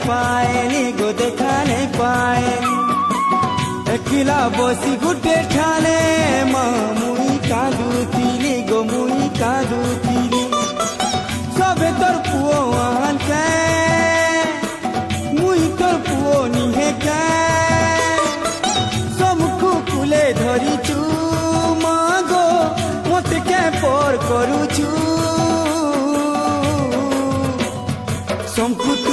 पाएनी गो देखा नहीं पाएनी एकिला बसी गुटे ठाने मुई कांदुतिली गो मुई कांदुतिली सबे तोर पुओ आनके मुई तोर पुओ निहे के सबकु कुले धरिचु मागो मते के पर करूचु संकुत